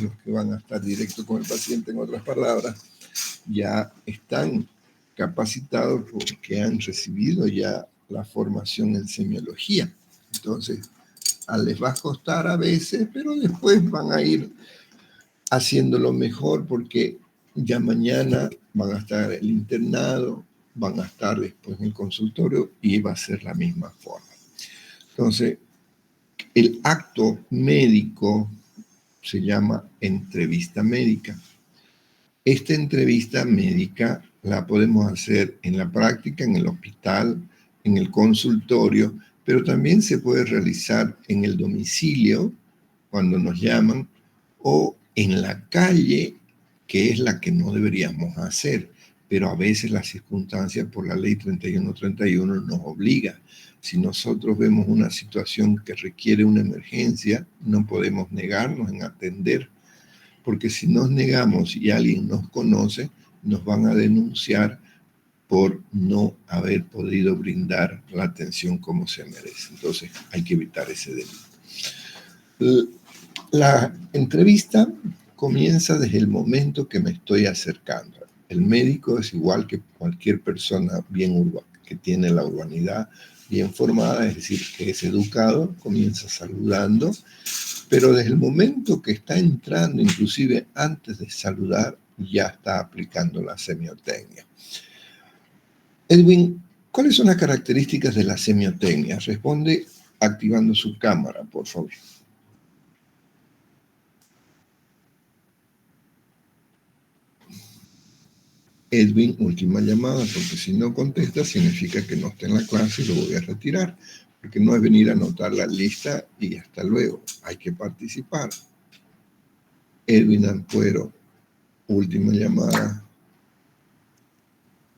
los que van a estar directo con el paciente, en otras palabras, ya están capacitados porque han recibido ya la formación en semiología. Entonces, les va a costar a veces, pero después van a ir haciéndolo mejor porque ya mañana van a estar el internado, van a estar después en el consultorio y va a ser la misma forma. Entonces, el acto médico se llama entrevista médica. Esta entrevista médica la podemos hacer en la práctica, en el hospital, en el consultorio, pero también se puede realizar en el domicilio, cuando nos llaman, o en la calle, que es la que no deberíamos hacer, pero a veces las circunstancias por la ley 3131 nos obliga. Si nosotros vemos una situación que requiere una emergencia, no podemos negarnos en atender, porque si nos negamos y alguien nos conoce, nos van a denunciar por no haber podido brindar la atención como se merece. Entonces hay que evitar ese delito. La entrevista comienza desde el momento que me estoy acercando. El médico es igual que cualquier persona que tiene la urbanidad bien formada, es decir, que es educado, comienza saludando, pero desde el momento que está entrando, inclusive antes de saludar, ya está aplicando la semiotecnia. Edwin, ¿cuáles son las características de la semiotecnia? Responde activando su cámara, por favor. Edwin, última llamada, porque si no contesta significa que no está en la clase y lo voy a retirar, porque no es venir a anotar la lista y hasta luego, hay que participar. Edwin Ampuero, última llamada.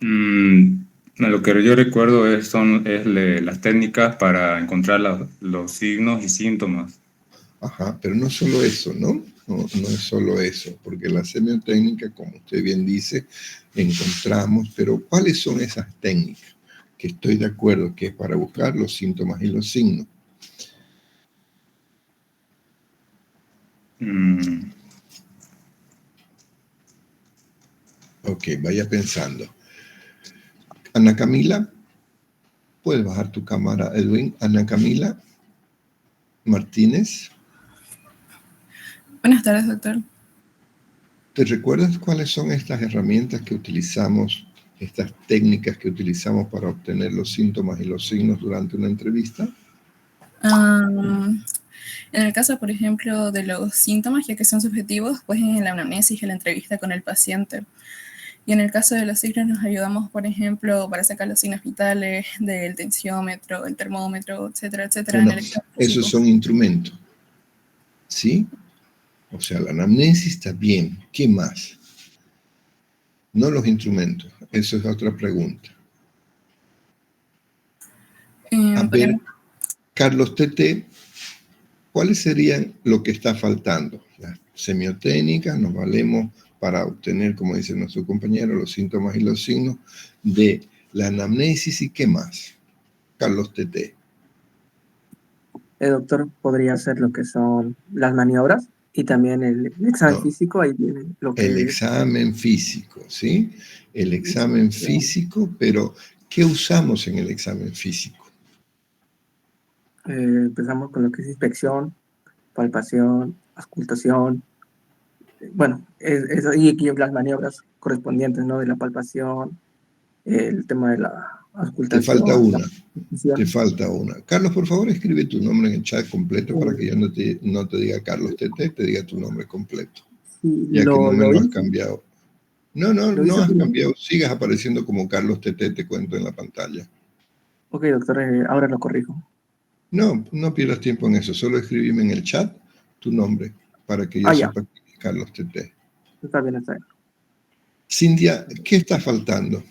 Lo que yo recuerdo son las técnicas para encontrar los signos y síntomas. Ajá, pero no solo eso, ¿no? No es solo eso, porque la semiotécnica, como usted bien dice, encontramos, pero ¿cuáles son esas técnicas? Que estoy de acuerdo que es para buscar los síntomas y los signos. Ok, vaya pensando. Ana Camila, ¿puedes bajar tu cámara, Edwin? Ana Camila Martínez. Buenas tardes, doctor. ¿Te recuerdas cuáles son estas herramientas que utilizamos, estas técnicas que utilizamos para obtener los síntomas y los signos durante una entrevista? En el caso, por ejemplo, de los síntomas, ya que son subjetivos, pues en la anamnesis, en la entrevista con el paciente. Y en el caso de los signos nos ayudamos, por ejemplo, para sacar los signos vitales del tensiómetro, el termómetro, etcétera, etcétera. Bueno, esos son instrumentos, ¿sí? O sea, la anamnesis está bien. ¿Qué más? No los instrumentos. Eso es otra pregunta. A ver, Carlos Tete, ¿cuáles serían lo que está faltando? Las semiotécnicas, nos valemos para obtener, como dice nuestro compañero, los síntomas y los signos de la anamnesis. ¿Y qué más? Carlos Tete. El doctor podría hacer lo que son las maniobras y también el examen físico. Ahí viene lo que el examen físico, ¿sí? El examen físico, pero ¿qué usamos en el examen físico? Empezamos con lo que es inspección, palpación, auscultación. Bueno, y las maniobras correspondientes, ¿no? De la palpación, el tema de la auscultación. Te falta una. Carlos, por favor, escribe tu nombre en el chat completo para que yo no te diga Carlos Tete, te diga tu nombre completo. Sí, ya que no me lo has cambiado. No has cambiado. Sigas apareciendo como Carlos Tete, te cuento en la pantalla. Ok, doctor, ahora lo corrijo. No pierdas tiempo en eso. Solo escribime en el chat tu nombre para que yo sepa que es Carlos Tete. Está bien, está bien. Cintia, ¿qué está faltando?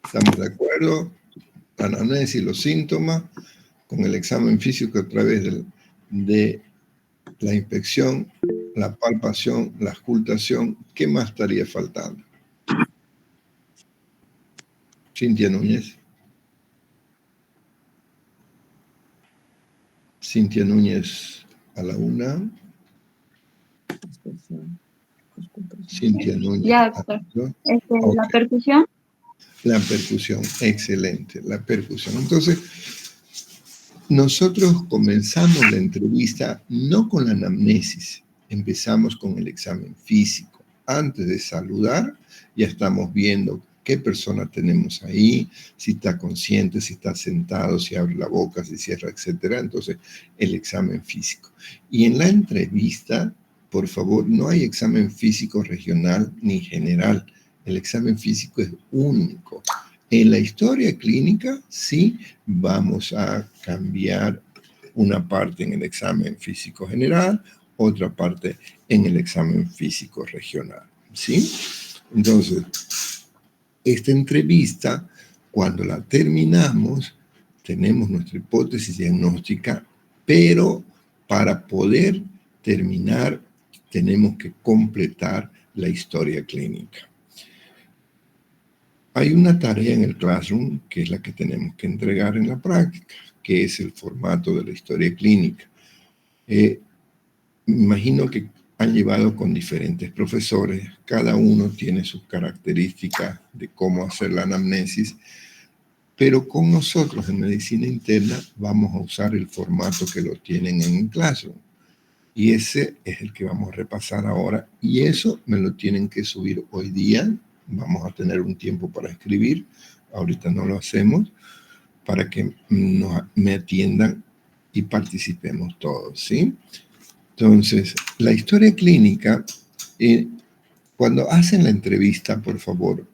¿Estamos de acuerdo? La anamnesis, los síntomas, con el examen físico a través de la inspección, la palpación, la auscultación. ¿Qué más estaría faltando? Cintia Núñez. Cintia Núñez, A la 1, Inspección, auscultación. Cintia Núñez. Ya, A doctor. las 2. La Ok. percusión. La percusión, excelente, la percusión. Entonces, nosotros comenzamos la entrevista no con la anamnesis, empezamos con el examen físico. Antes de saludar, ya estamos viendo qué persona tenemos ahí, si está consciente, si está sentado, si abre la boca, si cierra, etc. Entonces, el examen físico. Y en la entrevista, por favor, no hay examen físico regional ni general. El examen físico es único. En la historia clínica, sí, vamos a cambiar una parte en el examen físico general, otra parte en el examen físico regional, ¿sí? Entonces, esta entrevista, cuando la terminamos, tenemos nuestra hipótesis diagnóstica, pero para poder terminar, tenemos que completar la historia clínica. Hay una tarea en el Classroom que es la que tenemos que entregar en la práctica, que es el formato de la historia clínica. Imagino que han llevado con diferentes profesores, cada uno tiene sus características de cómo hacer la anamnesis, pero con nosotros en medicina interna vamos a usar el formato que lo tienen en el Classroom. Y ese es el que vamos a repasar ahora, y eso me lo tienen que subir hoy día. Vamos a tener un tiempo para escribir, ahorita no lo hacemos, para que me atiendan y participemos todos, ¿sí? Entonces, la historia clínica, cuando hacen la entrevista, por favor,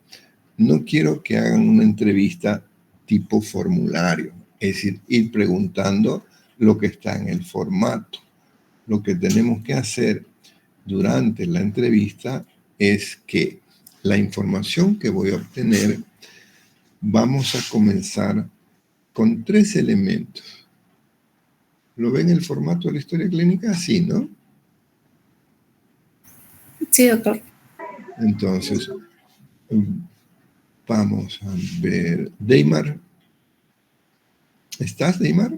no quiero que hagan una entrevista tipo formulario, es decir, ir preguntando lo que está en el formato. Lo que tenemos que hacer durante la entrevista es que la información que voy a obtener, vamos a comenzar con 3 elementos. ¿Lo ven el formato de la historia clínica? Sí, ¿no? Sí, doctor. Entonces, vamos a ver. Deimar. ¿Estás, Deimar?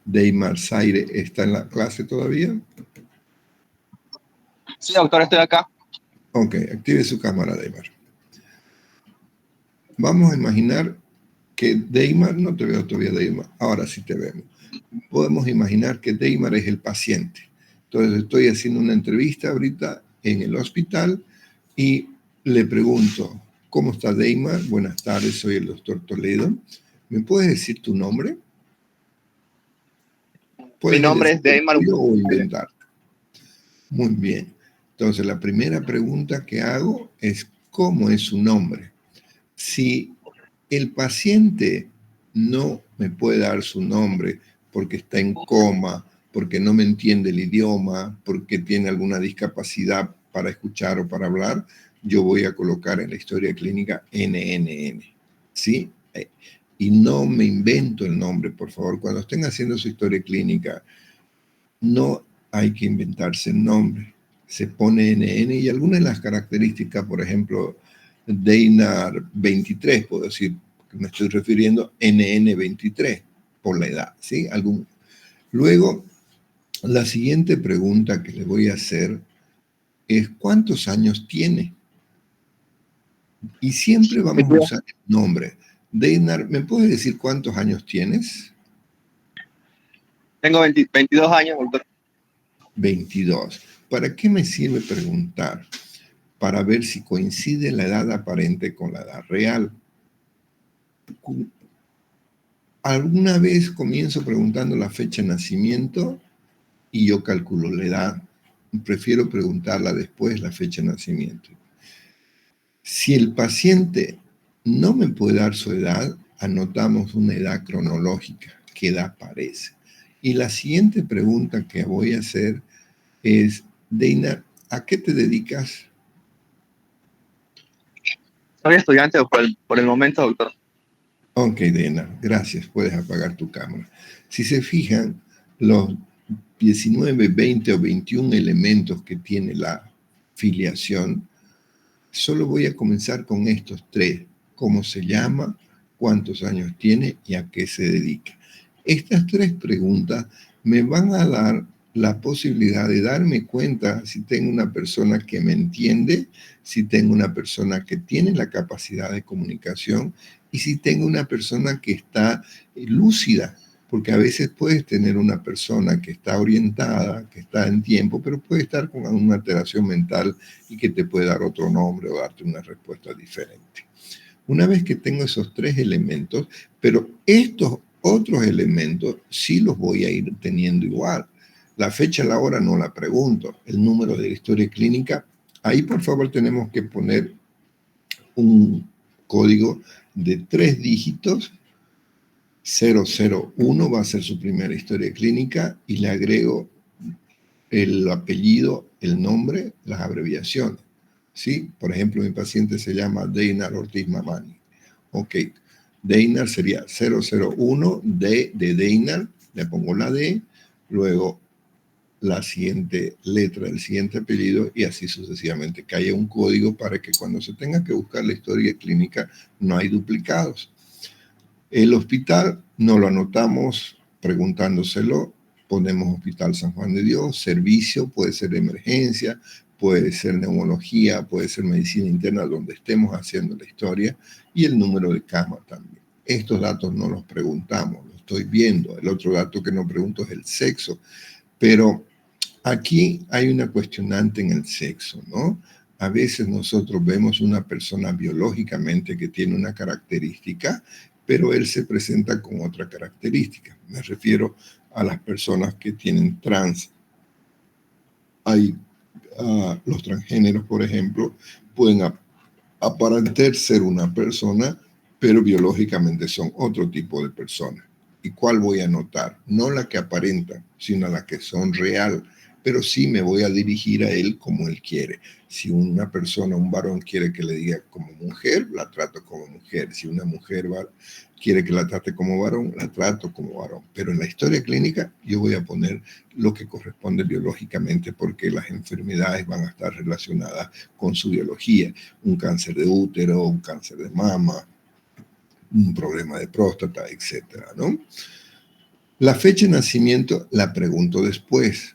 Deimar Zaire, ¿está en la clase todavía? Sí, doctor, estoy acá. Ok, active su cámara, Deimar. Vamos a imaginar que Deimar, no te veo todavía, Deimar, ahora sí te vemos. Podemos imaginar que Deimar es el paciente. Entonces estoy haciendo una entrevista ahorita en el hospital y le pregunto, ¿cómo está Deimar? Buenas tardes, soy el doctor Toledo. ¿Me puedes decir tu nombre? Mi nombre es Deimar. ¿O inventar? Muy bien. Entonces la primera pregunta que hago es, ¿cómo es su nombre? Si el paciente no me puede dar su nombre porque está en coma, porque no me entiende el idioma, porque tiene alguna discapacidad para escuchar o para hablar, yo voy a colocar en la historia clínica NNN, ¿sí? Y no me invento el nombre, por favor. Cuando estén haciendo su historia clínica, no hay que inventarse el nombre. Se pone NN y algunas de las características, por ejemplo, Deinar 23, puedo decir, me estoy refiriendo NN23 por la edad, ¿sí? Luego, la siguiente pregunta que le voy a hacer es ¿cuántos años tiene? Y siempre vamos a usar el nombre. Deinar, ¿me puedes decir cuántos años tienes? Tengo 22 años, doctor. 22. ¿Para qué me sirve preguntar? Para ver si coincide la edad aparente con la edad real. Alguna vez comienzo preguntando la fecha de nacimiento y yo calculo la edad. Prefiero preguntarla después, la fecha de nacimiento. Si el paciente no me puede dar su edad, anotamos una edad cronológica, qué edad parece. Y la siguiente pregunta que voy a hacer es, Deina, ¿a qué te dedicas? Soy estudiante por el momento, doctor. Ok, Deina, gracias. Puedes apagar tu cámara. Si se fijan, los 19, 20 o 21 elementos que tiene la filiación, solo voy a comenzar con estos 3. ¿Cómo se llama? ¿Cuántos años tiene? ¿Y a qué se dedica? Estas 3 preguntas me van a dar la posibilidad de darme cuenta si tengo una persona que me entiende, si tengo una persona que tiene la capacidad de comunicación y si tengo una persona que está lúcida, porque a veces puedes tener una persona que está orientada, que está en tiempo, pero puede estar con una alteración mental y que te puede dar otro nombre o darte una respuesta diferente. Una vez que tengo esos 3 elementos, pero estos otros elementos sí los voy a ir teniendo igual. La fecha, la hora no la pregunto. El número de la historia clínica, ahí por favor tenemos que poner un código de 3 dígitos. 001 va a ser su primera historia clínica y le agrego el apellido, el nombre, las abreviaciones. ¿Sí? Por ejemplo, mi paciente se llama Deinar Ortiz Mamani. Ok, Deinar sería 001, D de Deinar, le pongo la D, luego la siguiente letra del siguiente apellido y así sucesivamente, que haya un código para que cuando se tenga que buscar la historia clínica no hay duplicados. El hospital no lo anotamos preguntándoselo, ponemos Hospital San Juan de Dios, servicio, puede ser emergencia, puede ser neumología, puede ser medicina interna, donde estemos haciendo la historia, y el número de cama también. Estos datos no los preguntamos, los estoy viendo. El otro dato que no pregunto es el sexo, pero aquí hay una cuestionante en el sexo, ¿no? A veces nosotros vemos una persona biológicamente que tiene una característica, pero él se presenta con otra característica. Me refiero a las personas que tienen trans. Hay los transgéneros, por ejemplo, pueden aparentar ser una persona, pero biológicamente son otro tipo de persona. ¿Y cuál voy a notar? No la que aparentan, sino la que son real, pero sí me voy a dirigir a él como él quiere. Si una persona, un varón quiere que le diga como mujer, la trato como mujer. Si una mujer quiere que la trate como varón, la trato como varón. Pero en la historia clínica yo voy a poner lo que corresponde biológicamente porque las enfermedades van a estar relacionadas con su biología. Un cáncer de útero, un cáncer de mama, un problema de próstata, etcétera, ¿no? La fecha de nacimiento la pregunto después.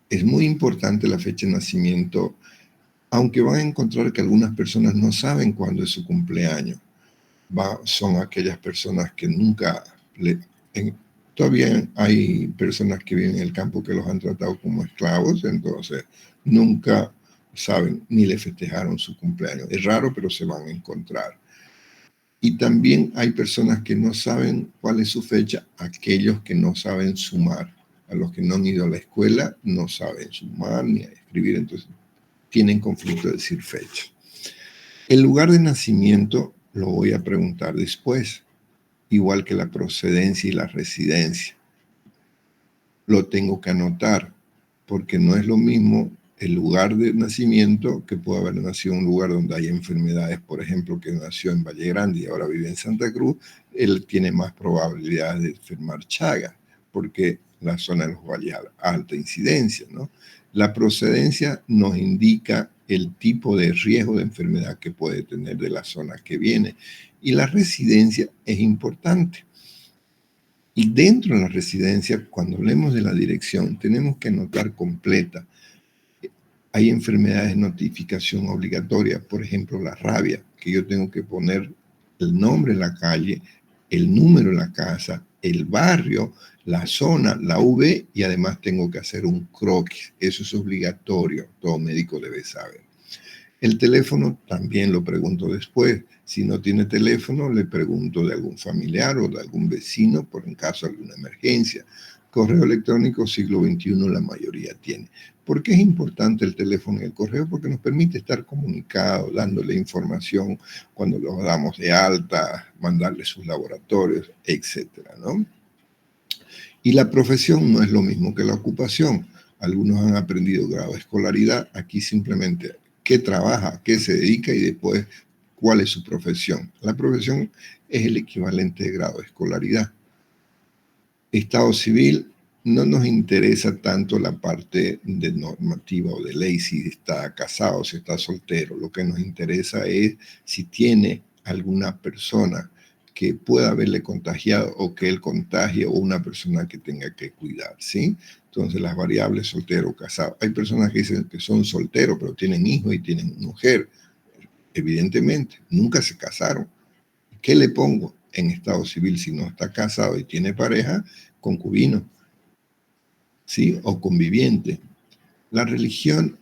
Es muy importante la fecha de nacimiento, aunque van a encontrar que algunas personas no saben cuándo es su cumpleaños. Son aquellas personas que nunca... todavía hay personas que viven en el campo que los han tratado como esclavos, entonces nunca saben ni le festejaron su cumpleaños. Es raro, pero se van a encontrar. Y también hay personas que no saben cuál es su fecha, aquellos que no saben sumar. A los que no han ido a la escuela no saben sumar ni escribir, entonces tienen conflicto de decir fecha. El lugar de nacimiento lo voy a preguntar después, igual que la procedencia y la residencia. Lo tengo que anotar, porque no es lo mismo el lugar de nacimiento que puede haber nacido en un lugar donde hay enfermedades, por ejemplo, que nació en Valle Grande y ahora vive en Santa Cruz, él tiene más probabilidades de enfermar Chagas, porque la zona de los valles alta incidencia, ¿no? La procedencia nos indica el tipo de riesgo de enfermedad que puede tener de la zona que viene. Y la residencia es importante. Y dentro de la residencia, cuando hablemos de la dirección, tenemos que anotar completa. Hay enfermedades de notificación obligatoria, por ejemplo, la rabia, que yo tengo que poner el nombre de la calle, el número de la casa, el barrio, la zona, la V, y además tengo que hacer un croquis. Eso es obligatorio, todo médico debe saber. El teléfono también lo pregunto después. Si no tiene teléfono, le pregunto de algún familiar o de algún vecino por en caso de alguna emergencia. Correo electrónico siglo XXI la mayoría tiene. ¿Por qué es importante el teléfono y el correo? Porque nos permite estar comunicados, dándole información cuando los damos de alta, mandarle sus laboratorios, etcétera, ¿no? Y la profesión no es lo mismo que la ocupación. Algunos han aprendido grado de escolaridad. Aquí simplemente qué trabaja, qué se dedica y después cuál es su profesión. La profesión es el equivalente de grado de escolaridad. Estado civil, no nos interesa tanto la parte de normativa o de ley, si está casado, si está soltero. Lo que nos interesa es si tiene alguna persona que pueda haberle contagiado o que él contagie o una persona que tenga que cuidar, ¿sí? Entonces, las variables soltero o casado. Hay personas que dicen que son solteros, pero tienen hijos y tienen mujer. Evidentemente, nunca se casaron. ¿Qué le pongo en estado civil si no está casado y tiene pareja? Concubino, ¿sí? O conviviente. La religión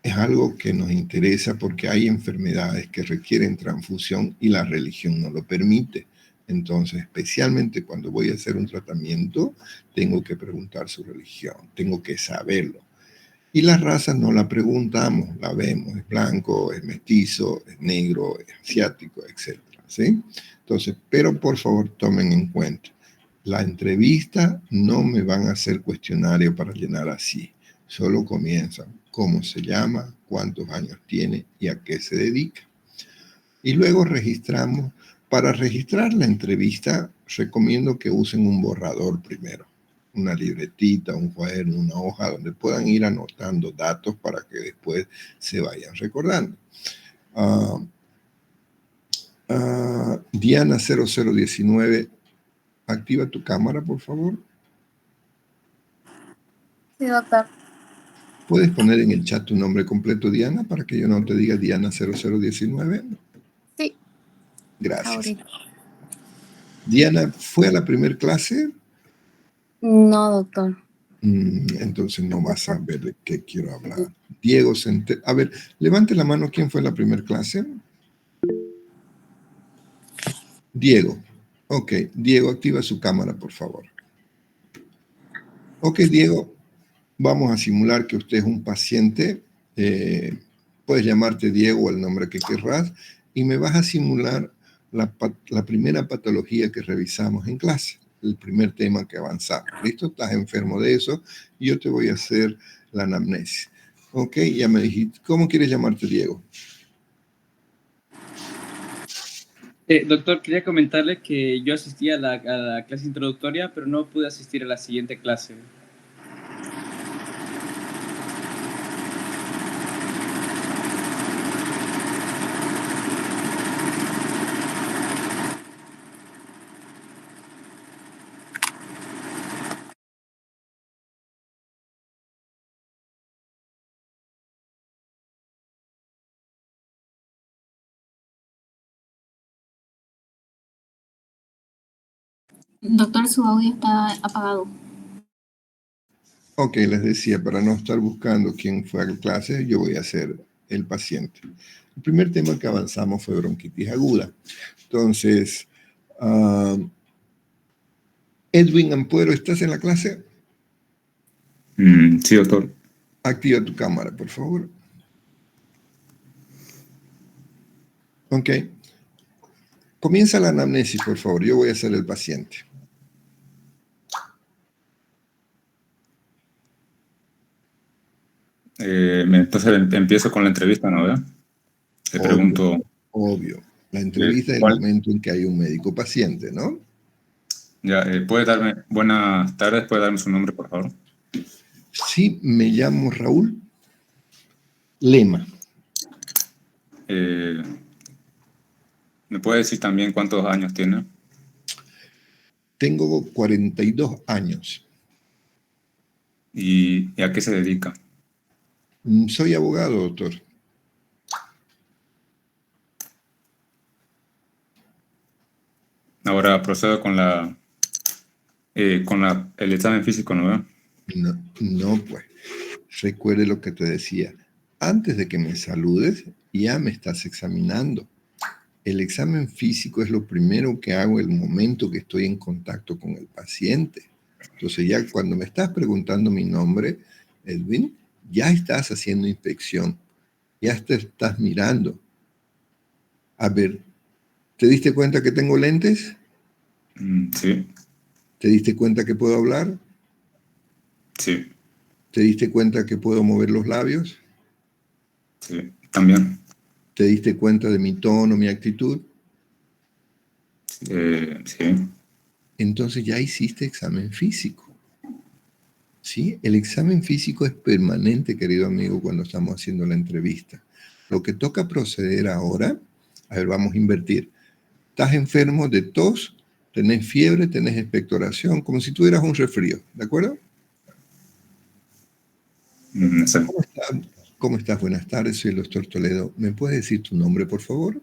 es algo que nos interesa porque hay enfermedades que requieren transfusión y la religión no lo permite. Entonces, especialmente cuando voy a hacer un tratamiento, tengo que preguntar su religión, tengo que saberlo. Y la raza no la preguntamos, la vemos, es blanco, es mestizo, es negro, es asiático, etc. ¿Sí? Entonces, pero por favor tomen en cuenta, la entrevista no me van a hacer cuestionario para llenar así, solo comienzan cómo se llama, cuántos años tiene y a qué se dedica. Y luego registramos. Para registrar la entrevista, recomiendo que usen un borrador primero, una libretita, un cuaderno, una hoja donde puedan ir anotando datos para que después se vayan recordando. Diana 0019, activa tu cámara, por favor. Sí, doctor. ¿Puedes poner en el chat tu nombre completo, Diana, para que yo no te diga Diana 0019? Sí. Gracias. Ahorita. Diana, ¿fue a la primera clase? No, doctor. Entonces no vas a ver de qué quiero hablar. Diego, a ver, levante la mano, ¿quién fue a la primera clase? Diego. Ok, Diego, activa su cámara, por favor. Ok, Diego, vamos a simular que usted es un paciente. Puedes llamarte Diego o el nombre que querrás, y me vas a simular la primera patología que revisamos en clase, el primer tema que avanzamos. ¿Listo? Estás enfermo de eso y yo te voy a hacer la anamnesis. Ok, ya me dijiste. ¿Cómo quieres llamarte, Diego? Doctor, quería comentarle que yo asistí a la clase introductoria, pero no pude asistir a la siguiente clase. Doctor, su audio está apagado. Ok, les decía, para no estar buscando quién fue a la clase, yo voy a ser el paciente. El primer tema que avanzamos fue bronquitis aguda. Entonces, Edwin Ampuero, ¿estás en la clase? Sí, doctor. Activa tu cámara, por favor. Ok. Comienza la anamnesis, por favor. Yo voy a ser el paciente. Entonces empiezo con la entrevista, ¿no? ¿Verdad? Le pregunto. Obvio. La entrevista es el momento en que hay un médico paciente, ¿no? Ya, ¿puede darme, buenas tardes, puede darme su nombre, por favor? Sí, me llamo Raúl Lema. ¿Me puede decir también cuántos años tiene? Tengo 42 años. ¿Y a qué se dedica? Soy abogado, doctor. Ahora procedo con el examen físico, ¿no? No, pues. Recuerde lo que te decía. Antes de que me saludes, ya me estás examinando. El examen físico es lo primero que hago en el momento que estoy en contacto con el paciente. Entonces ya cuando me estás preguntando mi nombre, Edwin, ya estás haciendo inspección. Ya te estás mirando. A ver, ¿te diste cuenta que tengo lentes? Sí. ¿Te diste cuenta que puedo hablar? Sí. ¿Te diste cuenta que puedo mover los labios? Sí, también. ¿Te diste cuenta de mi tono, mi actitud? Sí. Entonces ya hiciste examen físico. ¿Sí? El examen físico es permanente, querido amigo, cuando estamos haciendo la entrevista. Lo que toca proceder ahora, a ver, vamos a invertir. Estás enfermo de tos, tenés fiebre, tenés expectoración, como si tuvieras un resfrío, ¿de acuerdo? Sí. ¿Cómo estás? ¿Cómo estás? Buenas tardes, soy el doctor Toledo. ¿Me puedes decir tu nombre, por favor?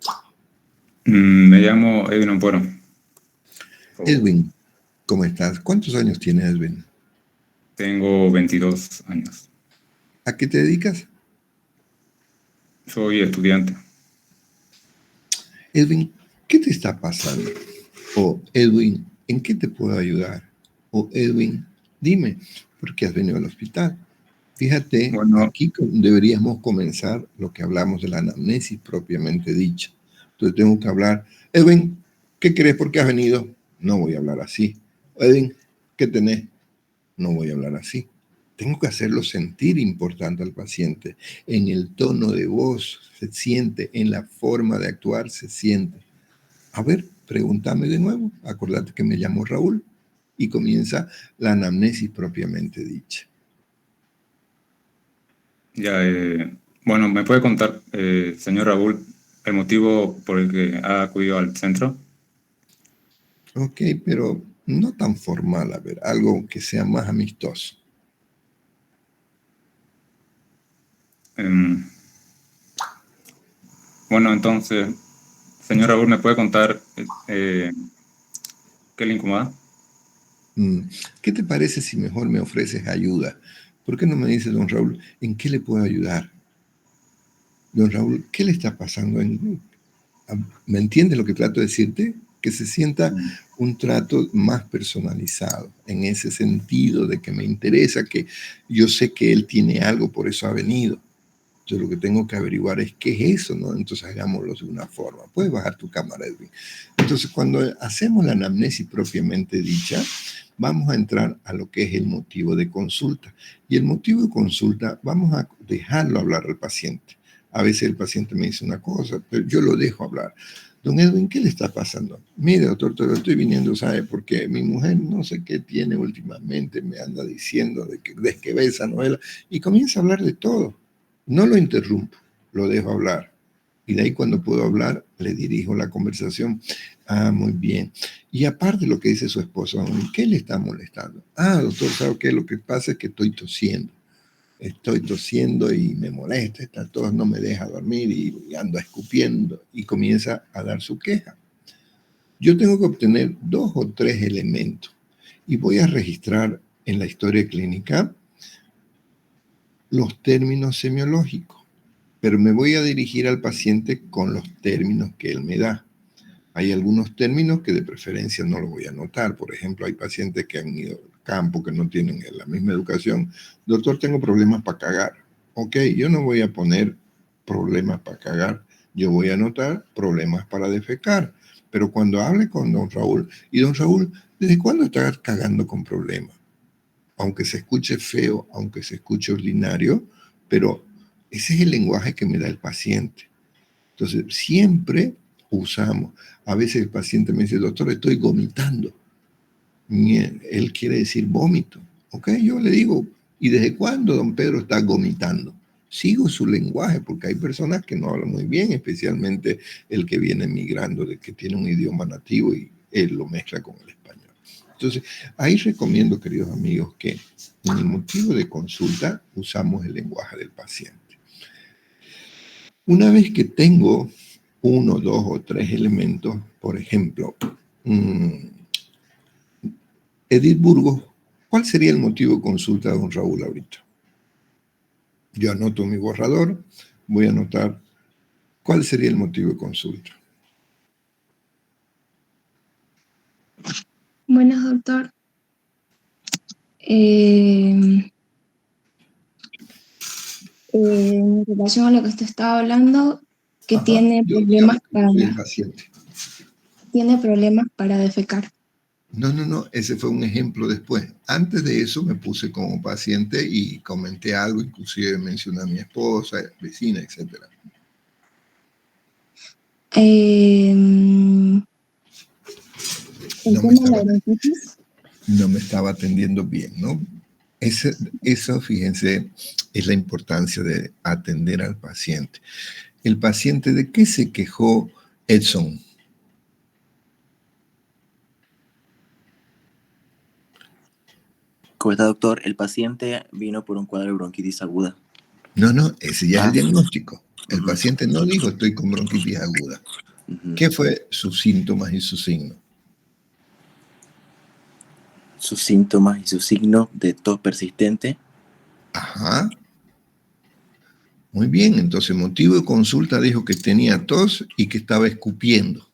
Me llamo Edwin Ampuero. Edwin, ¿cómo estás? ¿Cuántos años tienes, Edwin? Tengo 22 años. ¿A qué te dedicas? Soy estudiante. Edwin, ¿qué te está pasando? O Edwin, ¿en qué te puedo ayudar? O Edwin, dime, ¿por qué has venido al hospital? Fíjate, Bueno, aquí deberíamos comenzar lo que hablamos de la anamnesis propiamente dicha. Entonces tengo que hablar, Edwin, ¿qué crees? ¿Por qué has venido? No voy a hablar así. Edwin, ¿qué tenés? No voy a hablar así. Tengo que hacerlo sentir importante al paciente. En el tono de voz se siente, en la forma de actuar se siente. A ver, pregúntame de nuevo. Acordate que me llamo Raúl y comienza la anamnesis propiamente dicha. ya, bueno, ¿me puede contar, señor Raúl, el motivo por el que ha acudido al centro? Ok, pero no tan formal, a ver, algo que sea más amistoso. Em, bueno, entonces, señor Raúl, ¿me puede contar qué le incomoda? ¿Qué te parece si mejor me ofreces ayuda? ¿Por qué no me dice, don Raúl, en qué le puedo ayudar? Don Raúl, ¿qué le está pasando? ¿Me entiendes lo que trato de decirte? Que se sienta un trato más personalizado, en ese sentido de que me interesa, que yo sé que él tiene algo, por eso ha venido. Yo lo que tengo que averiguar es qué es eso, ¿no? Entonces hagámoslo de una forma. Puedes bajar tu cámara, Edwin. Entonces, cuando hacemos la anamnesis propiamente dicha, vamos a entrar a lo que es el motivo de consulta. Y el motivo de consulta, vamos a dejarlo hablar al paciente. A veces el paciente me dice una cosa, pero yo lo dejo hablar. Don Edwin, ¿qué le está pasando? Mire, doctor, te lo estoy viniendo, ¿sabe? Porque mi mujer no sé qué tiene últimamente, me anda diciendo de que ve esa novela, y comienza a hablar de todo. No lo interrumpo, lo dejo hablar. Y de ahí cuando puedo hablar, le dirijo la conversación. Ah, muy bien. Y aparte lo que dice su esposo, ¿qué le está molestando? Ah, doctor, ¿sabe qué? Lo que pasa es que estoy tosiendo. Estoy tosiendo y me molesta, esta tos no me deja dormir y ando escupiendo y comienza a dar su queja. Yo tengo que obtener 2 o 3 elementos y voy a registrar en la historia clínica los términos semiológicos, pero me voy a dirigir al paciente con los términos que él me da. Hay algunos términos que de preferencia no los voy a anotar. Por ejemplo, hay pacientes que han ido al campo, que no tienen la misma educación. Doctor, tengo problemas para cagar. Ok, yo no voy a poner problemas para cagar. Yo voy a anotar problemas para defecar. Pero cuando hable con don Raúl, y don Raúl, ¿desde cuándo estás cagando con problemas? Aunque se escuche feo, aunque se escuche ordinario, pero ese es el lenguaje que me da el paciente. Entonces, siempre usamos. A veces el paciente me dice, doctor, estoy vomitando. Él quiere decir vómito. ¿Ok? Yo le digo, ¿y desde cuándo don Pedro está vomitando? Sigo su lenguaje porque hay personas que no hablan muy bien, especialmente el que viene migrando, de que tiene un idioma nativo y él lo mezcla con el español. Entonces, ahí recomiendo, queridos amigos, que en el motivo de consulta usamos el lenguaje del paciente. Una vez que tengo 1, 2 o 3 elementos, por ejemplo, Edith Burgos, ¿cuál sería el motivo de consulta de don Raúl ahorita? Yo anoto mi borrador, voy a anotar cuál sería el motivo de consulta. Buenas, doctor. En relación a lo que usted estaba hablando, que tiene problemas para defecar. No, ese fue un ejemplo después. Antes de eso me puse como paciente y comenté algo, inclusive mencioné a mi esposa, vecina, etc. No me estaba atendiendo bien, ¿no? Eso, fíjense, es la importancia de atender al paciente. El paciente, ¿de qué se quejó Edson? ¿Cómo está, doctor? El paciente vino por un cuadro de bronquitis aguda. No, ese ya es el diagnóstico. El Ujú. paciente no dijo estoy con bronquitis aguda. Ujú. ¿Qué fue sus síntomas y su signo? Sus síntomas y su signo de tos persistente. Ajá. Muy bien, entonces motivo de consulta dijo que tenía tos y que estaba escupiendo.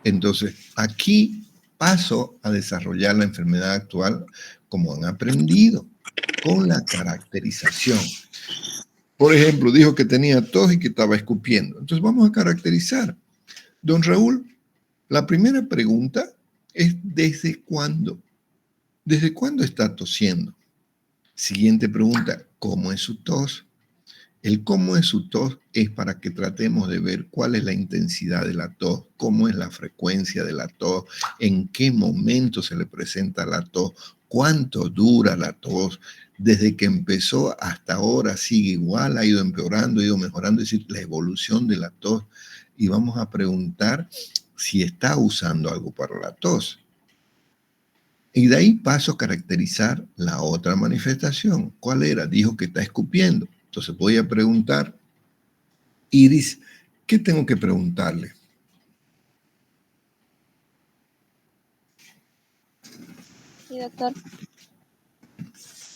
Entonces, aquí paso a desarrollar la enfermedad actual como han aprendido, con la caracterización. Por ejemplo, dijo que tenía tos y que estaba escupiendo. Entonces, vamos a caracterizar. Don Raúl, la primera pregunta es ¿desde cuándo? ¿Desde cuándo está tosiendo? Siguiente pregunta, ¿cómo es su tos? El cómo es su tos es para que tratemos de ver cuál es la intensidad de la tos, cómo es la frecuencia de la tos, en qué momento se le presenta la tos, cuánto dura la tos, desde que empezó hasta ahora sigue igual, ha ido empeorando, ha ido mejorando, es decir, la evolución de la tos. Y vamos a preguntar si está usando algo para la tos. Y de ahí paso a caracterizar la otra manifestación. ¿Cuál era? Dijo que está escupiendo. Entonces voy a preguntar, Iris, ¿qué tengo que preguntarle? Sí, doctor.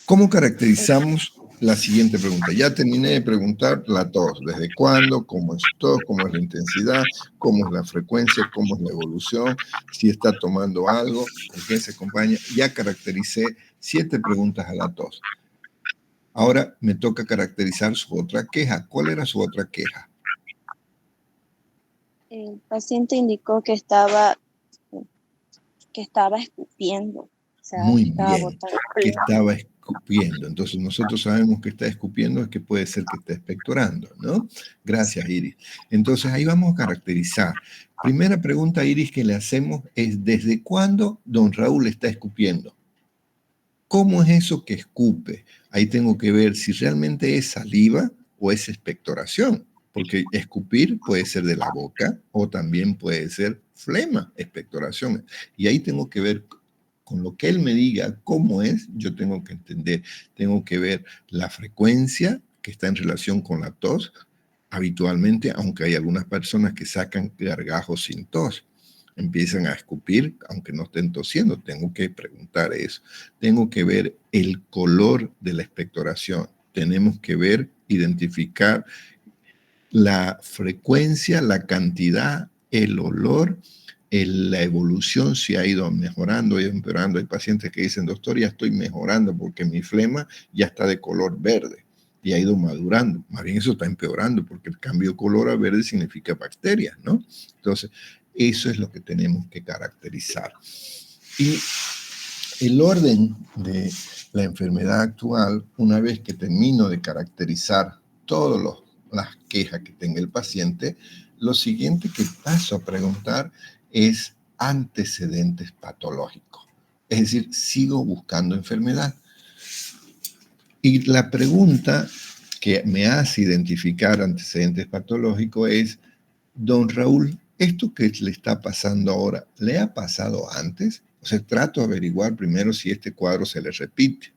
¿Cómo caracterizamos la siguiente pregunta? Ya terminé de preguntar la tos. ¿Desde cuándo? ¿Cómo es su tos? ¿Cómo es la intensidad? ¿Cómo es la frecuencia? ¿Cómo es la evolución? Si está tomando algo, ¿con qué se acompaña? Ya caractericé 7 preguntas a la tos. Ahora me toca caracterizar su otra queja. ¿Cuál era su otra queja? El paciente indicó que estaba escupiendo. O sea, Muy estaba bien, botando que fluido. estaba escupiendo. Entonces nosotros sabemos que está escupiendo, es que puede ser que esté expectorando, ¿no? Gracias, Iris. Entonces ahí vamos a caracterizar. Primera pregunta, Iris, que le hacemos es ¿desde cuándo don Raúl está escupiendo? ¿Cómo es eso que escupe? Ahí tengo que ver si realmente es saliva o es expectoración, porque escupir puede ser de la boca o también puede ser flema, expectoración. Y ahí tengo que ver con lo que él me diga cómo es, yo tengo que entender, tengo que ver la frecuencia que está en relación con la tos, habitualmente, aunque hay algunas personas que sacan gargajos sin tos, empiezan a escupir, aunque no estén tosiendo, tengo que preguntar eso. Tengo que ver el color de la expectoración, tenemos que ver, identificar la frecuencia, la cantidad, el olor, la evolución, si ha ido mejorando, ha ido empeorando. Hay pacientes que dicen, doctor, ya estoy mejorando porque mi flema ya está de color verde y ha ido madurando. Más bien eso está empeorando porque el cambio de color a verde significa bacterias, ¿no? Entonces, eso es lo que tenemos que caracterizar. Y el orden de la enfermedad actual, una vez que termino de caracterizar todas las quejas que tenga el paciente, lo siguiente que paso a preguntar es antecedentes patológicos. Es decir, sigo buscando enfermedad. Y la pregunta que me hace identificar antecedentes patológicos es, don Raúl, ¿esto que le está pasando ahora, le ha pasado antes? O sea, trato de averiguar primero si este cuadro se le repite.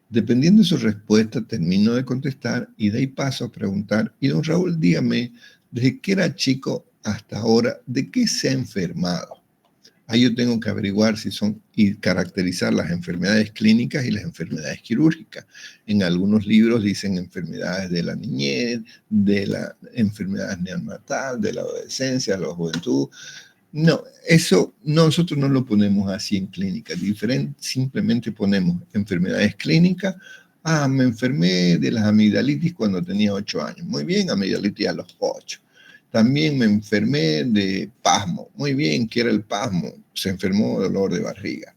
Dependiendo de su respuesta, termino de contestar y de ahí paso a preguntar, y don Raúl, dígame, desde que era chico hasta ahora, ¿de qué se ha enfermado? Ahí yo tengo que averiguar si son y caracterizar las enfermedades clínicas y las enfermedades quirúrgicas. En algunos libros dicen enfermedades de la niñez, de las enfermedades neonatal, de la adolescencia, de la juventud. No, eso nosotros no lo ponemos así en clínica. Simplemente ponemos enfermedades clínicas. Ah, me enfermé de las amigdalitis cuando tenía 8 años. Muy bien, amigdalitis a los 8. También me enfermé de pasmo. Muy bien, ¿qué era el pasmo? Se enfermó de dolor de barriga,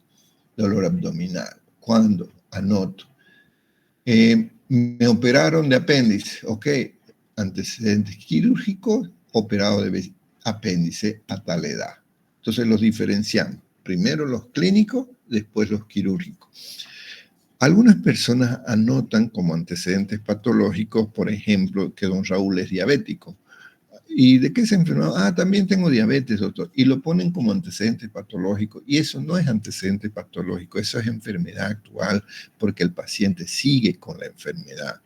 dolor abdominal. ¿Cuándo? Anoto. Me operaron de apéndice. Ok, antecedentes quirúrgicos, operado de apéndice a tal edad. Entonces los diferenciamos. Primero los clínicos, después los quirúrgicos. Algunas personas anotan como antecedentes patológicos, por ejemplo, que don Raúl es diabético. ¿Y de qué se enfermó? Ah, también tengo diabetes, doctor. Y lo ponen como antecedente patológico. Y eso no es antecedente patológico, eso es enfermedad actual, porque el paciente sigue con la enfermedad.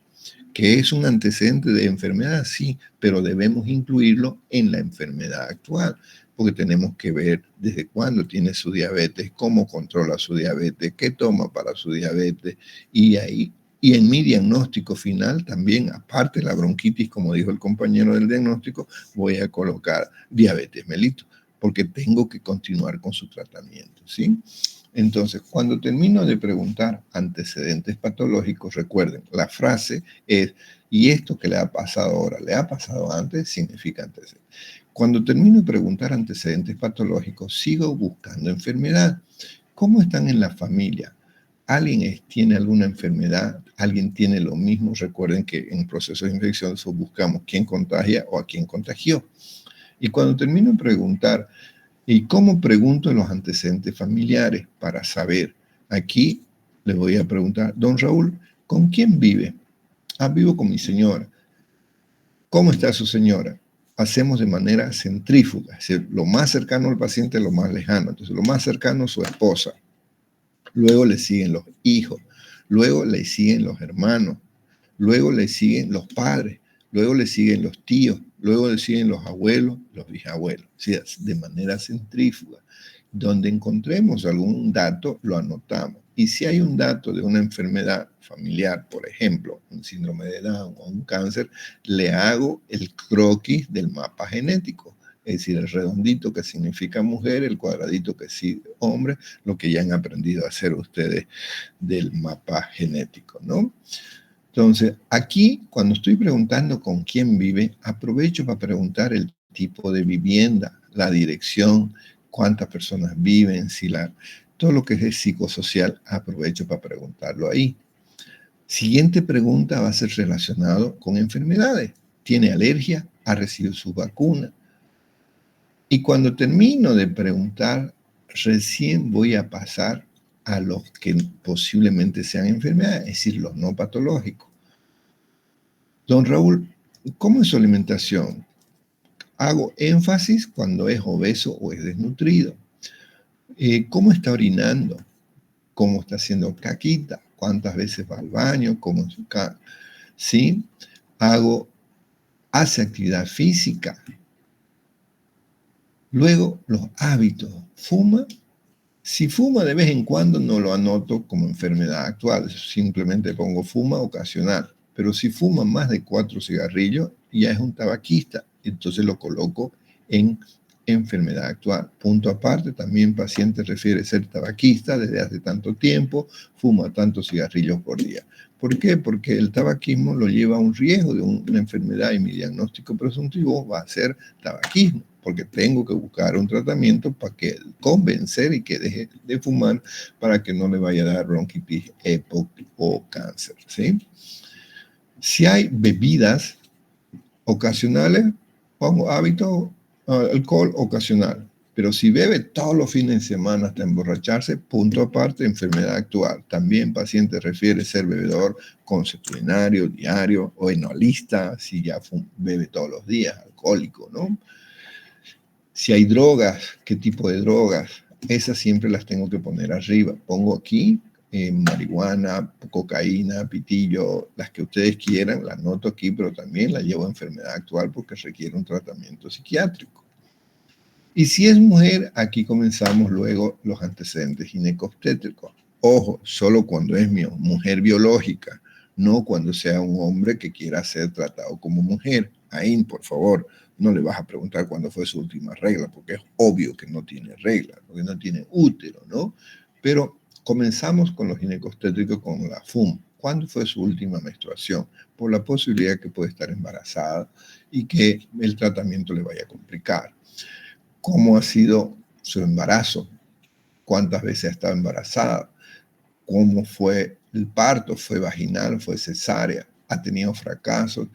¿Que es un antecedente de enfermedad? Sí, pero debemos incluirlo en la enfermedad actual, porque tenemos que ver desde cuándo tiene su diabetes, cómo controla su diabetes, qué toma para su diabetes, y en mi diagnóstico final también, aparte de la bronquitis, como dijo el compañero del diagnóstico, voy a colocar diabetes mellitus, porque tengo que continuar con su tratamiento, ¿sí? Entonces, cuando termino de preguntar antecedentes patológicos, recuerden, la frase es, ¿y esto que le ha pasado ahora, le ha pasado antes? Significa antecedente. Cuando termino de preguntar antecedentes patológicos, sigo buscando enfermedad. ¿Cómo están en la familia? ¿Alguien tiene alguna enfermedad? ¿Alguien tiene lo mismo? Recuerden que en procesos de infección buscamos quién contagia o a quién contagió. Y cuando termino de preguntar, ¿y cómo pregunto los antecedentes familiares para saber? Aquí le voy a preguntar, don Raúl, ¿con quién vive? Ah, vivo con mi señora. ¿Cómo está su señora? Hacemos de manera centrífuga, es decir, lo más cercano al paciente, lo más lejano. Entonces, lo más cercano es su esposa. Luego le siguen los hijos. Luego le siguen los hermanos. Luego le siguen los padres. Luego le siguen los tíos. Luego le siguen los abuelos, los bisabuelos. O sea, de manera centrífuga. Donde encontremos algún dato, lo anotamos. Y si hay un dato de una enfermedad familiar, por ejemplo, un síndrome de Down o un cáncer, le hago el croquis del mapa genético. Es decir, el redondito que significa mujer, el cuadradito que sí hombre, lo que ya han aprendido a hacer ustedes del mapa genético, ¿no? Entonces, aquí, cuando estoy preguntando con quién vive, aprovecho para preguntar el tipo de vivienda, la dirección, cuántas personas viven, todo lo que es psicosocial, aprovecho para preguntarlo ahí. Siguiente pregunta va a ser relacionado con enfermedades. ¿Tiene alergia? ¿Ha recibido su vacuna? Y cuando termino de preguntar, recién voy a pasar a los que posiblemente sean enfermedades, es decir, los no patológicos. Don Raúl, ¿cómo es su alimentación? Hago énfasis cuando es obeso o es desnutrido. ¿Cómo está orinando? ¿Cómo está haciendo caquita? ¿Cuántas veces va al baño? ¿Cómo es su caca? ¿Sí? Hace actividad física. Luego, los hábitos. ¿Fuma? Si fuma de vez en cuando, no lo anoto como enfermedad actual. Simplemente pongo fuma ocasional. Pero si fuma más de 4 cigarrillos, ya es un tabaquista. Entonces lo coloco en enfermedad actual. Punto aparte, también paciente refiere ser tabaquista desde hace tanto tiempo, fuma tantos cigarrillos por día. ¿Por qué? Porque el tabaquismo lo lleva a un riesgo de una enfermedad y mi diagnóstico presuntivo va a ser tabaquismo, porque tengo que buscar un tratamiento para que convencer y que deje de fumar para que no le vaya a dar bronquitis, EPOC o cáncer, ¿sí? Si hay bebidas ocasionales, pongo hábito, alcohol ocasional. Pero si bebe todos los fines de semana hasta emborracharse, punto aparte, enfermedad actual. También paciente refiere ser bebedor consuetudinario, diario o enolista, si ya bebe todos los días, alcohólico, ¿no? Si hay drogas, ¿qué tipo de drogas? Esas siempre las tengo que poner arriba. Pongo aquí marihuana, cocaína, pitillo, las que ustedes quieran, las noto aquí, pero también la llevo a enfermedad actual porque requiere un tratamiento psiquiátrico. Y si es mujer, aquí comenzamos luego los antecedentes ginecobstétricos. Ojo, solo cuando es mi mujer biológica, no cuando sea un hombre que quiera ser tratado como mujer. Ahí, por favor, no le vas a preguntar cuándo fue su última regla, porque es obvio que no tiene regla, porque no tiene útero, ¿no? Pero comenzamos con los ginecobstétricos con la FUM. ¿Cuándo fue su última menstruación? Por la posibilidad que puede estar embarazada y que el tratamiento le vaya a complicar. ¿Cómo ha sido su embarazo? ¿Cuántas veces ha estado embarazada? ¿Cómo fue el parto? ¿Fue vaginal? ¿Fue cesárea? ¿Ha tenido fracasos?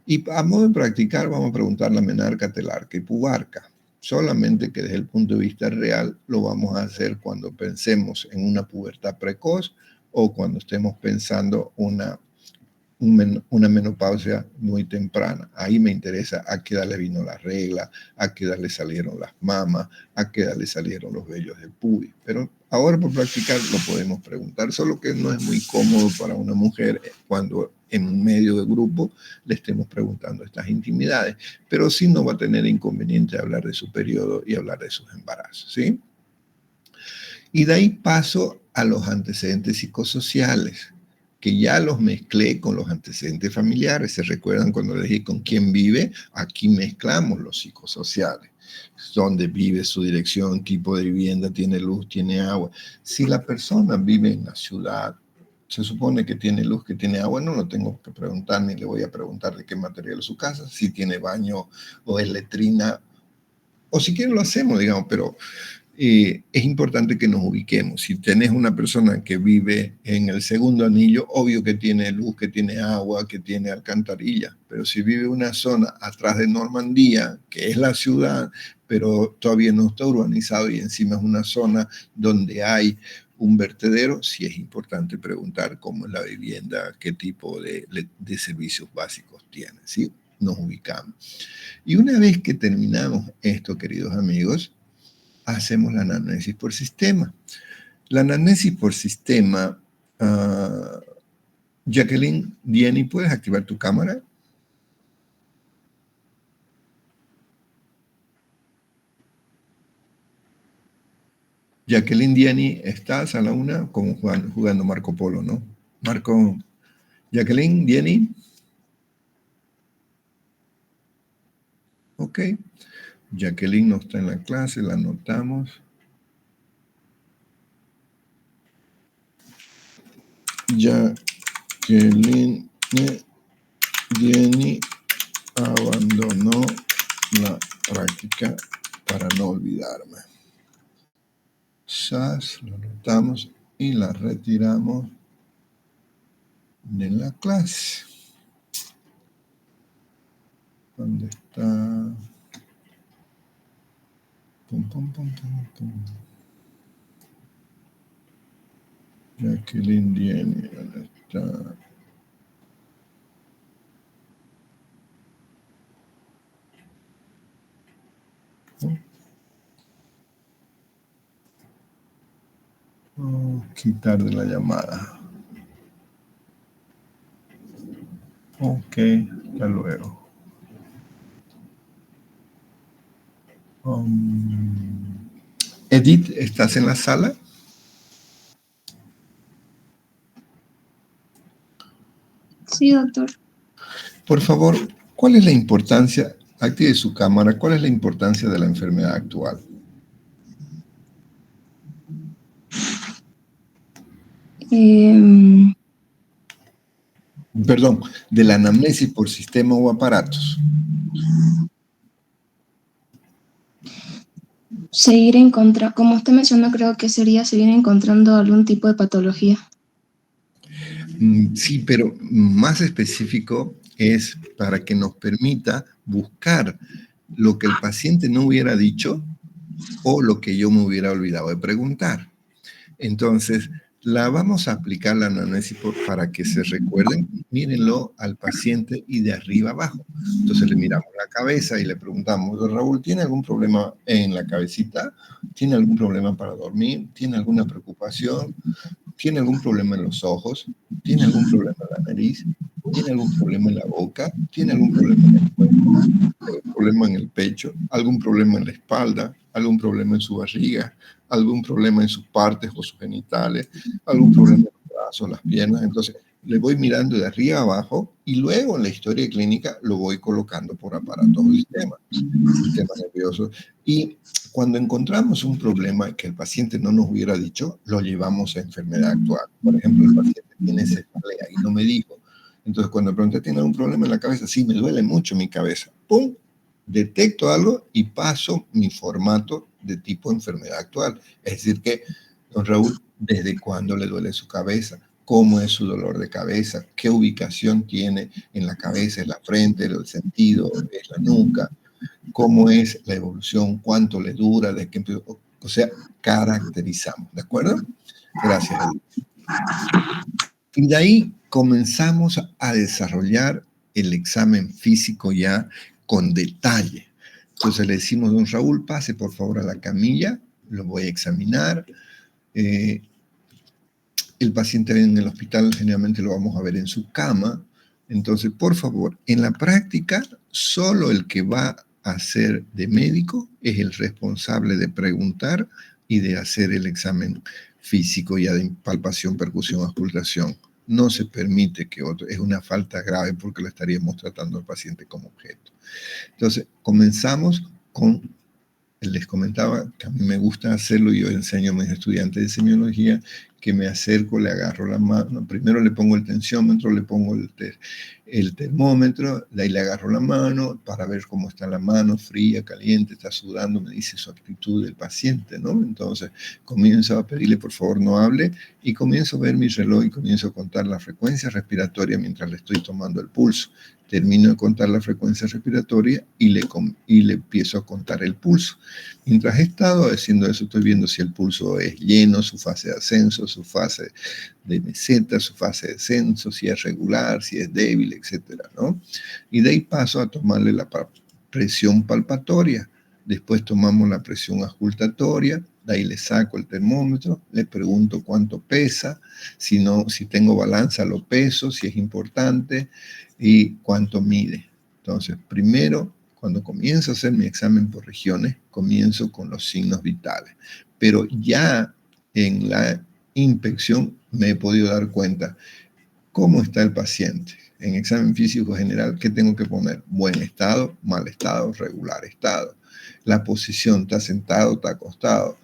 Y a modo de practicar, vamos a preguntar la menarca, telarca y pubarca. Solamente que desde el punto de vista real lo vamos a hacer cuando pensemos en una pubertad precoz o cuando estemos pensando una una menopausia muy temprana. Ahí me interesa a qué edad le vino la regla, a qué edad le salieron las mamas, a qué edad le salieron los vellos del pubis. Pero ahora por practicar lo podemos preguntar, solo que no es muy cómodo para una mujer cuando en un medio de grupo le estemos preguntando estas intimidades. Pero sí no va a tener inconveniente hablar de su periodo y hablar de sus embarazos, ¿sí? Y de ahí paso a los antecedentes psicosociales, que ya los mezclé con los antecedentes familiares. ¿Se recuerdan cuando les dije con quién vive? Aquí mezclamos los psicosociales. Dónde vive, su dirección, tipo de vivienda, tiene luz, tiene agua. Si la persona vive en la ciudad, se supone que tiene luz, que tiene agua, no lo tengo que preguntar, ni le voy a preguntar de qué material es su casa, si tiene baño o es letrina, o si quieren lo hacemos, digamos, pero es importante que nos ubiquemos. Si tenés una persona que vive en el segundo anillo, obvio que tiene luz, que tiene agua, que tiene alcantarilla, pero si vive en una zona atrás de Normandía, que es la ciudad, pero todavía no está urbanizado y encima es una zona donde hay un vertedero, sí es importante preguntar cómo es la vivienda, qué tipo de servicios básicos tiene, ¿sí? Nos ubicamos. Y una vez que terminamos esto, queridos amigos, hacemos la anamnesis por sistema. La anamnesis por sistema, Jacqueline, Diany, ¿puedes activar tu cámara? Jacqueline, Diany, estás a la una como jugando Marco Polo, ¿no? Jacqueline, Diany. Ok. Jacqueline no está en la clase, la anotamos. Jacqueline Diany abandonó la práctica para no olvidarme. SAS, lo anotamos y la retiramos de la clase. ¿Dónde está? Pum, pum, pum, pum, pum. Jacqueline Diany, ¿dónde está? Quitar de la llamada. Ok, hasta luego. Edith, ¿estás en la sala? Sí, doctor. Por favor, ¿cuál es la importancia, active su cámara, cuál es la importancia de la enfermedad actual? Perdón, de la anamnesis por sistema o aparatos. Seguir encontrando, como usted mencionó, creo que sería seguir encontrando algún tipo de patología. Sí, pero más específico es para que nos permita buscar lo que el paciente no hubiera dicho o lo que yo me hubiera olvidado de preguntar. Entonces, la vamos a aplicar la anamnesis para que se recuerden. Mírenlo al paciente y de arriba abajo. Entonces le miramos la cabeza y le preguntamos, Raúl, ¿tiene algún problema en la cabecita? ¿Tiene algún problema para dormir? ¿Tiene alguna preocupación? ¿Tiene algún problema en los ojos? ¿Tiene algún problema en la nariz? ¿Tiene algún problema en la boca? ¿Tiene algún problema en el cuerpo? ¿Algún problema en el pecho? ¿Algún problema en la espalda? ¿Algún problema en su barriga? ¿Algún problema en sus partes o sus genitales? ¿Algún problema en los brazos, las piernas? Entonces, le voy mirando de arriba a abajo y luego en la historia clínica lo voy colocando por aparatos o sistema nervioso. Y cuando encontramos un problema que el paciente no nos hubiera dicho, lo llevamos a enfermedad actual. Por ejemplo, el paciente tiene cefalea y no me dijo. Entonces, cuando pregunté, ¿tiene algún problema en la cabeza? Sí, me duele mucho mi cabeza. ¡Pum! Detecto algo y paso mi formato de tipo enfermedad actual. Es decir que, don Raúl, ¿desde cuándo le duele su cabeza? ¿Cómo es su dolor de cabeza? ¿Qué ubicación tiene en la cabeza, en la frente, en el sentido, en la nuca? ¿Cómo es la evolución? ¿Cuánto le dura? ¿De qué empezó? O sea, caracterizamos, ¿de acuerdo? Gracias. Y de ahí comenzamos a desarrollar el examen físico ya con detalle. Entonces le decimos, don Raúl, pase por favor a la camilla, lo voy a examinar. El paciente en el hospital generalmente lo vamos a ver en su cama. Entonces, por favor, en la práctica, solo el que va a ser de médico es el responsable de preguntar y de hacer el examen físico ya de palpación, percusión, auscultación. No se permite que otro, es una falta grave porque lo estaríamos tratando al paciente como objeto. Entonces, comenzamos con, les comentaba que a mí me gusta hacerlo, yo enseño a mis estudiantes de semiología, que me acerco, le agarro la mano, primero le pongo el tensiómetro, le pongo el termómetro, de ahí le agarro la mano para ver cómo está la mano, fría, caliente, está sudando, me dice su actitud del paciente, ¿no? Entonces comienzo a pedirle por favor no hable y comienzo a ver mi reloj y comienzo a contar la frecuencia respiratoria mientras le estoy tomando el pulso. Termino de contar la frecuencia respiratoria y le empiezo a contar el pulso. Mientras he estado haciendo eso, estoy viendo si el pulso es lleno, su fase de ascenso, su fase de meseta, su fase de descenso, si es regular, si es débil, etcétera, ¿no? Y de ahí paso a tomarle la presión palpatoria. Después tomamos la presión auscultatoria, de ahí le saco el termómetro, le pregunto cuánto pesa, si tengo balanza lo peso, si es importante, y cuánto mide. Entonces, primero, cuando comienzo a hacer mi examen por regiones, comienzo con los signos vitales. Pero ya en la inspección me he podido dar cuenta cómo está el paciente. En examen físico general, ¿qué tengo que poner? Buen estado, mal estado, regular estado. La posición, ¿está sentado, está acostado?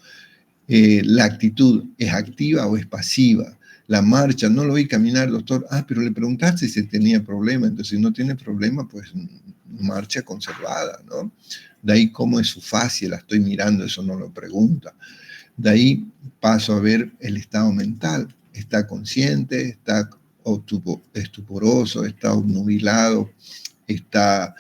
La actitud, ¿es activa o es pasiva? La marcha, no lo vi caminar, doctor. Pero le preguntaste si tenía problema. Entonces, si no tiene problema, pues marcha conservada, ¿no? De ahí, ¿cómo es su fascia? La estoy mirando, eso no lo pregunta. De ahí paso a ver el estado mental. ¿Está consciente? ¿Está estuporoso? ¿Está obnubilado? ¿Está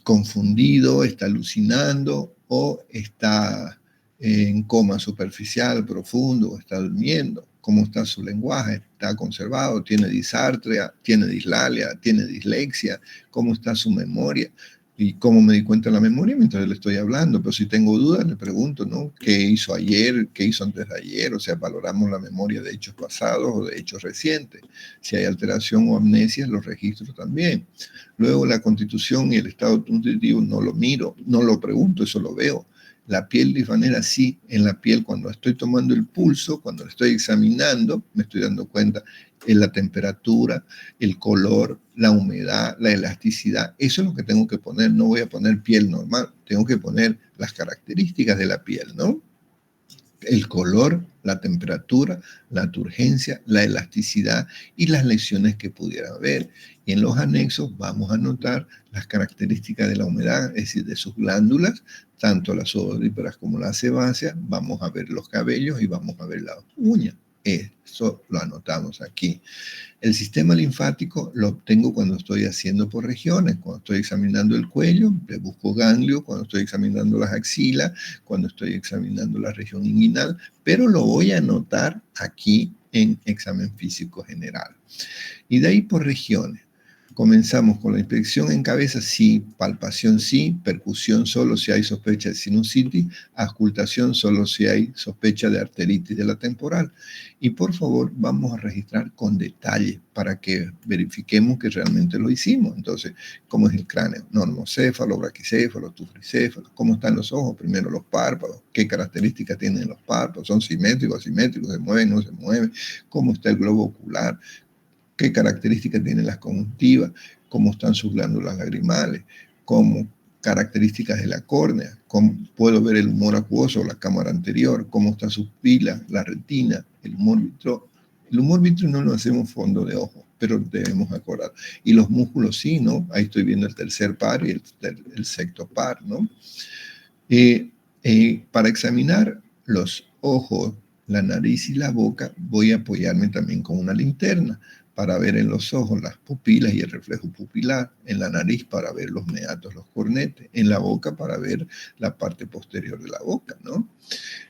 confundido? ¿Está alucinando? ¿O está en coma superficial, profundo? ¿O está durmiendo? ¿Cómo está su lenguaje? ¿Está conservado? ¿Tiene disartria? ¿Tiene dislalia? ¿Tiene dislexia? ¿Cómo está su memoria? ¿Y cómo me di cuenta de la memoria? Mientras le estoy hablando. Pero si tengo dudas, le pregunto, ¿no? ¿Qué hizo ayer? ¿Qué hizo antes de ayer? O sea, valoramos la memoria de hechos pasados o de hechos recientes. Si hay alteración o amnesia, los registro también. Luego, la constitución y el estado nutritivo no lo miro, no lo pregunto, eso lo veo. La piel de manera sí, en la piel cuando estoy tomando el pulso, cuando lo estoy examinando, me estoy dando cuenta en la temperatura, el color, la humedad, la elasticidad. Eso es lo que tengo que poner, no voy a poner piel normal, tengo que poner las características de la piel, ¿no? El color, la temperatura, la turgencia, la elasticidad y las lesiones que pudiera haber. Y en los anexos vamos a notar las características de la humedad, es decir, de sus glándulas, tanto las odoríparas como las sebáceas. Vamos a ver los cabellos y vamos a ver las uñas. Eso lo anotamos aquí. El sistema linfático lo obtengo cuando estoy haciendo por regiones. Cuando estoy examinando el cuello, le busco ganglio. Cuando estoy examinando las axilas, cuando estoy examinando la región inguinal, pero lo voy a anotar aquí en examen físico general. Y de ahí por regiones. Comenzamos con la inspección en cabeza, sí, palpación, sí, percusión solo si hay sospecha de sinusitis, auscultación solo si hay sospecha de arteritis de la temporal. Y por favor, vamos a registrar con detalle para que verifiquemos que realmente lo hicimos. Entonces, ¿cómo es el cráneo? Normocéfalo, braquicéfalo, tufricéfalo. ¿Cómo están los ojos? Primero los párpados. ¿Qué características tienen los párpados? ¿Son simétricos, asimétricos? ¿Se mueven, no se mueven? ¿Cómo está el globo ocular? ¿Qué características tienen las conjuntivas? ¿Cómo están sus glándulas lagrimales? ¿Cómo características de la córnea? ¿Cómo puedo ver el humor acuoso, la cámara anterior? ¿Cómo está sus pilas, la retina, el humor vitro? El humor vitro no lo hacemos fondo de ojo, pero debemos acordar. Y los músculos sí, ¿no? Ahí estoy viendo el tercer par y el sexto par, ¿no? Para examinar los ojos, la nariz y la boca, voy a apoyarme también con una linterna para ver en los ojos las pupilas y el reflejo pupilar, en la nariz para ver los meatos, los cornetes, en la boca para ver la parte posterior de la boca, ¿no?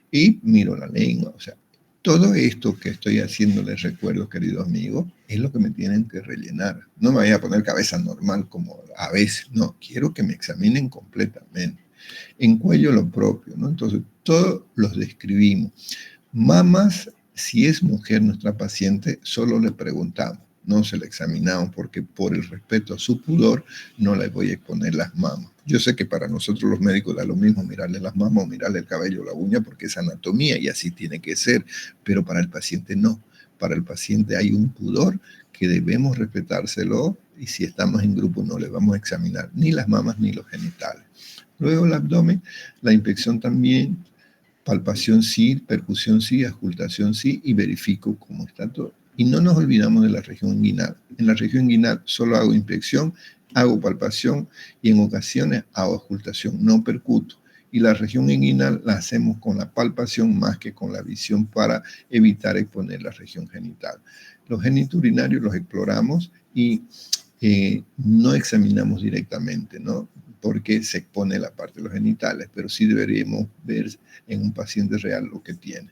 Y miro la lengua, o sea, Todo esto que estoy haciendo, les recuerdo, queridos amigos, es lo que me tienen que rellenar. No me voy a poner cabeza normal como a veces, no, quiero que me examinen completamente. En cuello lo propio, ¿no? Entonces, todos los describimos. Mamas, si es mujer nuestra paciente, solo le preguntamos, no se la examinamos porque por el respeto a su pudor no le voy a exponer las mamas. Yo sé que para nosotros los médicos da lo mismo mirarle las mamas o mirarle el cabello o la uña porque es anatomía y así tiene que ser, pero para el paciente no. Para el paciente hay un pudor que debemos respetárselo y si estamos en grupo no le vamos a examinar ni las mamas ni los genitales. Luego el abdomen, la inspección también, palpación sí, percusión sí, auscultación sí y verifico cómo está todo. Y no nos olvidamos de la región inguinal. En la región inguinal solo hago inspección, hago palpación y en ocasiones hago auscultación, no percuto. Y la región inguinal la hacemos con la palpación más que con la visión para evitar exponer la región genital. Los geniturinarios los exploramos y no examinamos directamente, ¿no? Porque se expone la parte de los genitales, pero sí deberíamos ver en un paciente real lo que tiene.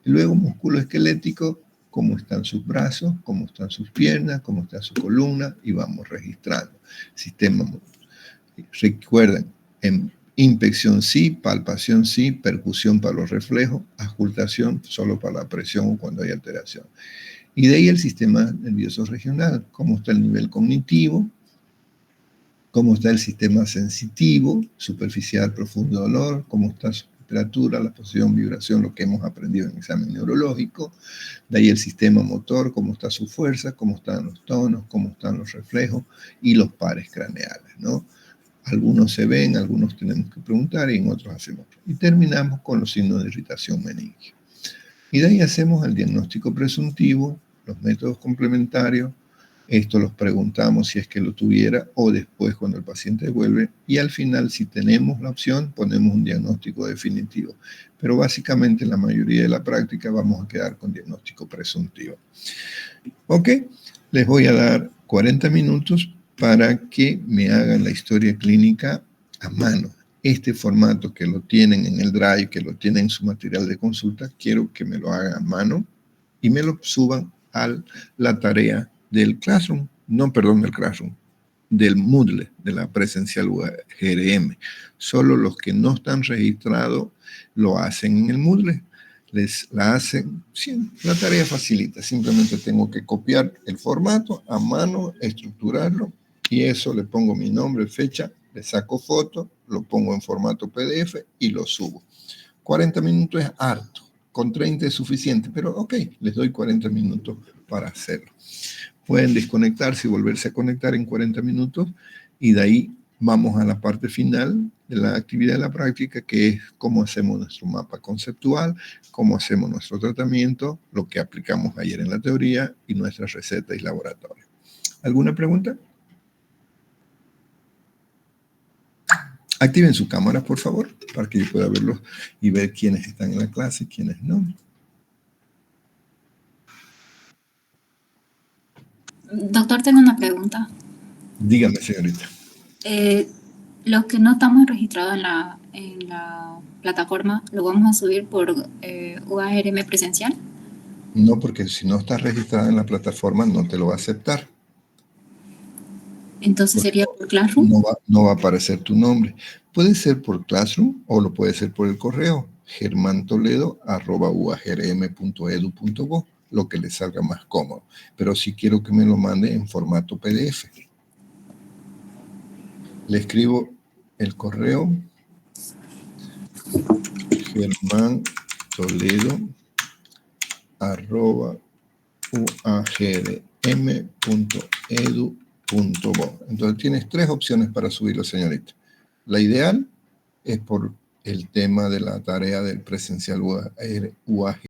Y luego músculo esquelético, cómo están sus brazos, cómo están sus piernas, cómo está su columna, y vamos registrando. Sistema, recuerden, en inspección sí, palpación sí, percusión para los reflejos, auscultación solo para la presión o cuando hay alteración. Y de ahí el sistema nervioso regional, cómo está el nivel cognitivo, cómo está el sistema sensitivo, superficial, profundo dolor, cómo está su temperatura, la posición, vibración, lo que hemos aprendido en el examen neurológico. De ahí el sistema motor, cómo está su fuerza, cómo están los tonos, cómo están los reflejos y los pares craneales, ¿no? Algunos se ven, algunos tenemos que preguntar y en otros hacemos. Y terminamos con los signos de irritación meningia. Y de ahí hacemos el diagnóstico presuntivo, los métodos complementarios. Esto los preguntamos si es que lo tuviera o después cuando el paciente vuelve. Y al final, si tenemos la opción, ponemos un diagnóstico definitivo. Pero básicamente en la mayoría de la práctica vamos a quedar con diagnóstico presuntivo. Ok, les voy a dar 40 minutos para que me hagan la historia clínica a mano. Este formato que lo tienen en el Drive, que lo tienen en su material de consulta, quiero que me lo hagan a mano y me lo suban a la tarea del Classroom, no, perdón, del Classroom, del Moodle, de la presencial GRM. Solo los que no están registrados lo hacen en el Moodle. Les la hacen, sí, la tarea facilita, simplemente tengo que copiar el formato a mano, estructurarlo y eso le pongo mi nombre, fecha, le saco foto, lo pongo en formato PDF y lo subo. 40 minutos es harto, con 30 es suficiente, pero ok, les doy 40 minutos para hacerlo. Pueden desconectarse y volverse a conectar en 40 minutos y de ahí vamos a la parte final de la actividad de la práctica, que es cómo hacemos nuestro mapa conceptual, cómo hacemos nuestro tratamiento, lo que aplicamos ayer en la teoría y nuestras recetas y laboratorio. ¿Alguna pregunta? Activen su cámara, por favor, para que yo pueda verlos y ver quiénes están en la clase y quiénes no. Doctor, tengo una pregunta. Dígame, señorita. Los que no estamos registrados en la plataforma, ¿lo vamos a subir por UARM presencial? No, porque si no estás registrada en la plataforma, no te lo va a aceptar. Entonces sería por Classroom. No va a aparecer tu nombre. Puede ser por Classroom o lo puede ser por el correo germantoledo@uagrm.edu.bo, lo que le salga más cómodo. Pero sí quiero que me lo mande en formato PDF. Le escribo el correo germantoledo@uagrm.edu.bo. Entonces tienes 3 opciones para subirlo, señorita. La ideal es por el tema de la tarea del presencial UAG